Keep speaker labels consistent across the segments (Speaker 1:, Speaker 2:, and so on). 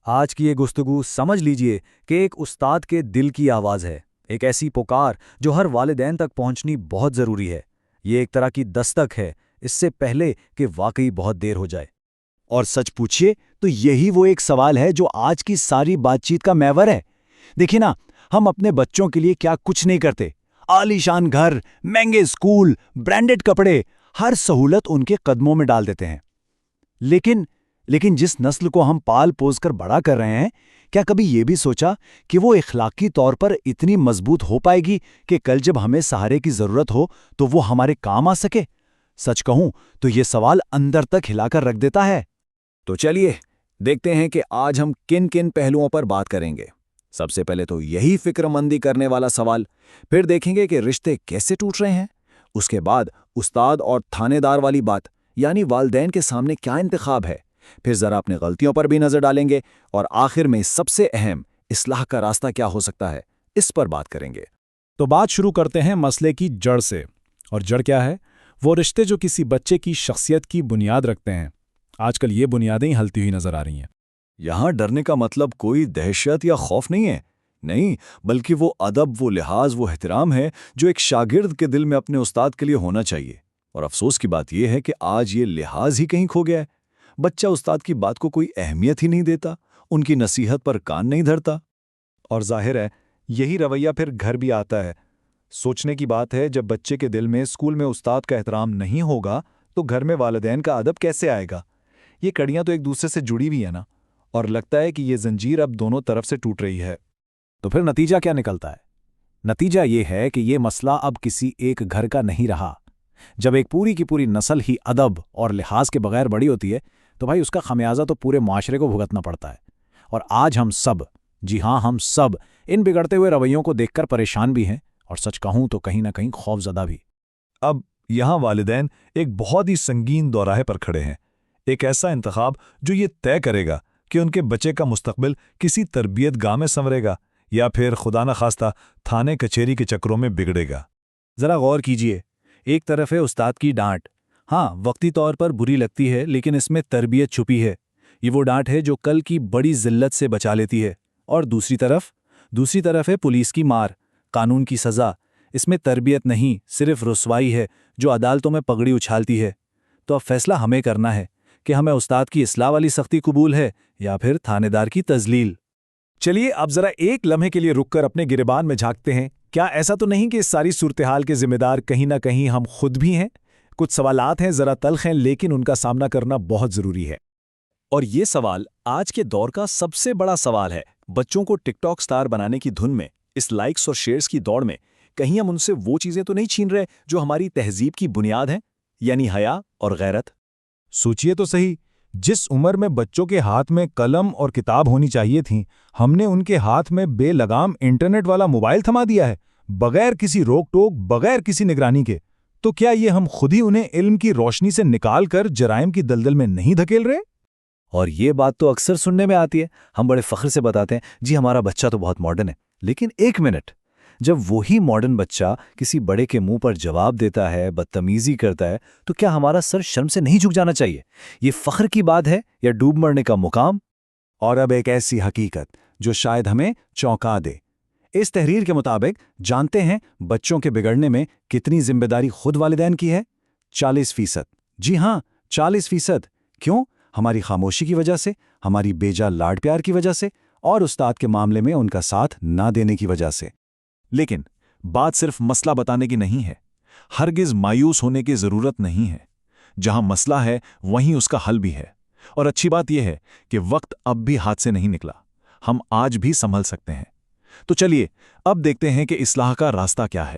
Speaker 1: آج کی یہ گفتگو سمجھ لیجئے کہ ایک استاد کے دل کی آواز ہے، ایک ایسی پکار جو ہر والدین تک پہنچنی بہت ضروری ہے۔ یہ ایک طرح کی دستک ہے، اس سے پہلے کہ واقعی بہت دیر ہو جائے۔
Speaker 2: اور سچ پوچھیے تو یہی وہ ایک سوال ہے جو آج کی ساری بات چیت کا محور ہے۔ دیکھیں نا، ہم اپنے بچوں کے لیے کیا کچھ نہیں کرتے۔ عالی شان گھر، مہنگے اسکول، برانڈڈ کپڑے، ہر سہولت ان کے قدموں میں ڈال دیتے ہیں۔ لیکن جس نسل کو ہم پال پوس کر بڑا کر رہے ہیں، کیا کبھی یہ بھی سوچا کہ وہ اخلاقی طور پر اتنی مضبوط ہو پائے گی کہ کل جب ہمیں سہارے کی ضرورت ہو تو وہ ہمارے کام آ سکے؟ سچ کہوں تو یہ سوال اندر تک ہلا کر رکھ دیتا ہے۔
Speaker 3: تو چلیے دیکھتے ہیں کہ آج ہم کن کن پہلوؤں پر بات کریں گے۔ سب سے پہلے تو یہی فکر مندی کرنے والا سوال، پھر دیکھیں گے کہ رشتے کیسے ٹوٹ رہے ہیں، اس کے بعد استاد اور تھانے دار والی بات، یعنی والدین کے سامنے کیا انتخاب ہے، پھر ذرا اپنی غلطیوں پر بھی نظر ڈالیں گے، اور آخر میں سب سے اہم اصلاح کا راستہ کیا ہو سکتا ہے، اس پر بات کریں گے۔
Speaker 4: تو بات شروع کرتے ہیں مسئلے کی جڑ سے۔ اور جڑ کیا ہے؟ وہ رشتے جو کسی بچے کی شخصیت کی بنیاد رکھتے ہیں۔ آج کل یہ بنیادیں ہلتی ہوئی نظر آ رہی ہیں۔
Speaker 3: یہاں ڈرنے کا مطلب کوئی دہشت یا خوف نہیں ہے، نہیں، بلکہ وہ ادب، وہ لحاظ، وہ احترام ہے جو ایک شاگرد کے دل میں اپنے استاد کے لیے ہونا چاہیے۔ اور افسوس کی بات یہ ہے کہ آج یہ لحاظ ہی کہیں کھو گیا ہے۔ بچہ استاد کی بات کو کوئی اہمیت ہی نہیں دیتا، ان کی نصیحت پر کان نہیں دھرتا۔
Speaker 5: اور ظاہر ہے یہی رویہ پھر گھر بھی آتا ہے۔ سوچنے کی بات ہے، جب بچے کے دل میں اسکول میں استاد کا احترام نہیں ہوگا تو گھر میں والدین کا ادب کیسے آئے گا؟ یہ کڑیاں تو ایک دوسرے سے جڑی ہوئی ہیں نا، اور لگتا ہے کہ یہ زنجیر اب دونوں طرف سے ٹوٹ رہی ہے۔
Speaker 4: تو پھر نتیجہ کیا نکلتا ہے؟ نتیجہ یہ ہے کہ یہ مسئلہ اب کسی ایک گھر کا نہیں رہا۔ جب ایک پوری کی پوری نسل ہی ادب اور لحاظ کے بغیر بڑی ہوتی ہے تو بھائی اس کا خمیازہ تو پورے معاشرے کو بھگتنا پڑتا ہے۔ اور آج ہم سب، جی ہاں ہم سب، ان بگڑتے ہوئے رویوں کو دیکھ کر پریشان بھی ہیں، اور سچ کہوں تو کہیں نہ کہیں خوف زدہ بھی۔
Speaker 5: اب یہاں والدین ایک بہت ہی سنگین دوراہے پر کھڑے ہیں، ایک ایسا انتخاب جو یہ طے کرے گا کہ ان کے بچے کا مستقبل کسی تربیت گاہ میں سنورے گا یا پھر خدا نخواستہ تھانے کچہری کے چکروں میں بگڑے گا۔
Speaker 2: ذرا غور کیجئے، ایک طرف ہے استاد کی ڈانٹ، ہاں وقتی طور پر بری لگتی ہے لیکن اس میں تربیت چھپی ہے۔ یہ وہ ڈانٹ ہے جو کل کی بڑی ذلت سے بچا لیتی ہے۔ اور دوسری طرف ہے پولیس کی مار، قانون کی سزا۔ اس میں تربیت نہیں، صرف رسوائی ہے جو عدالتوں میں پگڑی اچھالتی ہے۔ تو اب فیصلہ ہمیں کرنا ہے کہ ہمیں استاد کی اصلاح والی سختی قبول ہے یا پھر تھانے دار کی تذلیل۔
Speaker 4: چلیے اب ذرا ایک لمحے کے لیے رک کر اپنے گریبان میں جھانکتے ہیں۔ کیا ایسا تو نہیں کہ اس ساری صورتحال کے ذمہ دار کہیں نہ کہیں ہم خود بھی ہیں؟ کچھ سوالات ہیں، ذرا تلخ ہیں، لیکن ان کا سامنا کرنا بہت ضروری ہے۔
Speaker 3: اور یہ سوال آج کے دور کا سب سے بڑا سوال ہے۔ بچوں کو ٹک ٹاک سٹار بنانے کی دھن میں، اس لائکس اور شیئرز کی دوڑ میں، کہیں ہم ان سے وہ چیزیں تو نہیں چھین رہے جو ہماری تہذیب کی بنیاد ہیں، یعنی حیا اور غیرت؟
Speaker 5: سوچئے تو صحیح، جس عمر میں بچوں کے ہاتھ میں قلم اور کتاب ہونی چاہیے تھیں، ہم نے ان کے ہاتھ میں بے لگام انٹرنیٹ والا موبائل تھما دیا ہے، بغیر کسی روک ٹوک، بغیر کسی نگرانی کے۔ تو کیا یہ ہم خود ہی انہیں علم کی روشنی سے نکال کر جرائم کی دلدل میں نہیں دھکیل رہے؟
Speaker 2: اور یہ بات تو اکثر سننے میں آتی ہے، ہم بڑے فخر سے بتاتے ہیں جی ہمارا بچہ تو بہت ماڈرن ہے، لیکن ایک منٹ، جب وہی ماڈرن بچہ کسی بڑے کے منہ پر جواب دیتا ہے، بدتمیزی کرتا ہے، تو کیا ہمارا سر شرم سے نہیں جھک جانا چاہیے؟ یہ فخر کی بات ہے یا ڈوب مرنے کا مقام؟
Speaker 5: اور اب ایک ایسی حقیقت جو شاید ہمیں چونکا دے۔ اس تحریر کے مطابق جانتے ہیں بچوں کے بگڑنے میں کتنی ذمہ داری خود والدین کی ہے؟ 40%۔ جی ہاں، 40%۔ کیوں؟ ہماری خاموشی کی وجہ سے، ہماری بیجا لاڈ پیار کی وجہ سے، اور استاد کے معاملے میں ان کا ساتھ نہ دینے کی وجہ سے۔
Speaker 3: لیکن بات صرف مسئلہ بتانے کی نہیں ہے، ہرگز مایوس ہونے کی ضرورت نہیں ہے۔ جہاں مسئلہ ہے وہیں اس کا حل بھی ہے۔ اور اچھی بات یہ ہے کہ وقت اب بھی ہاتھ سے نہیں نکلا، ہم آج بھی سنبھل سکتے ہیں۔ تو چلیے اب دیکھتے ہیں کہ اصلاح کا راستہ کیا ہے۔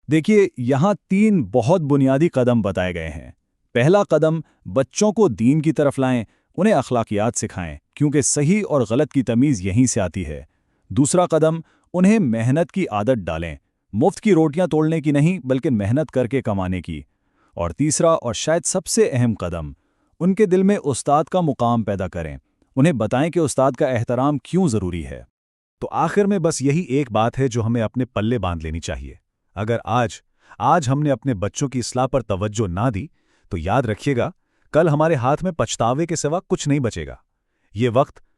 Speaker 1: دیکھیے، یہاں 3 بہت بنیادی قدم بتائے گئے ہیں۔ پہلا قدم، بچوں کو دین کی طرف لائیں، انہیں اخلاقیات سکھائیں، کیونکہ صحیح اور غلط کی تمیز یہیں سے آتی ہے۔ دوسرا قدم، انہیں محنت کی عادت ڈالیں، مفت کی روٹیاں توڑنے کی نہیں بلکہ محنت کر کے کمانے کی۔ اور تیسرا اور شاید سب سے اہم قدم، ان کے دل میں استاد کا مقام پیدا کریں، انہیں بتائیں کہ استاد کا احترام کیوں ضروری ہے۔
Speaker 4: تو آخر میں بس یہی ایک بات ہے جو ہمیں اپنے پلے باندھ لینی چاہیے۔ اگر آج ہم نے اپنے بچوں کی اصلاح پر توجہ نہ دی تو یاد رکھیے گا، کل ہمارے ہاتھ میں پچھتاوے کے سوا کچھ نہیں بچے گا۔ یہ وقت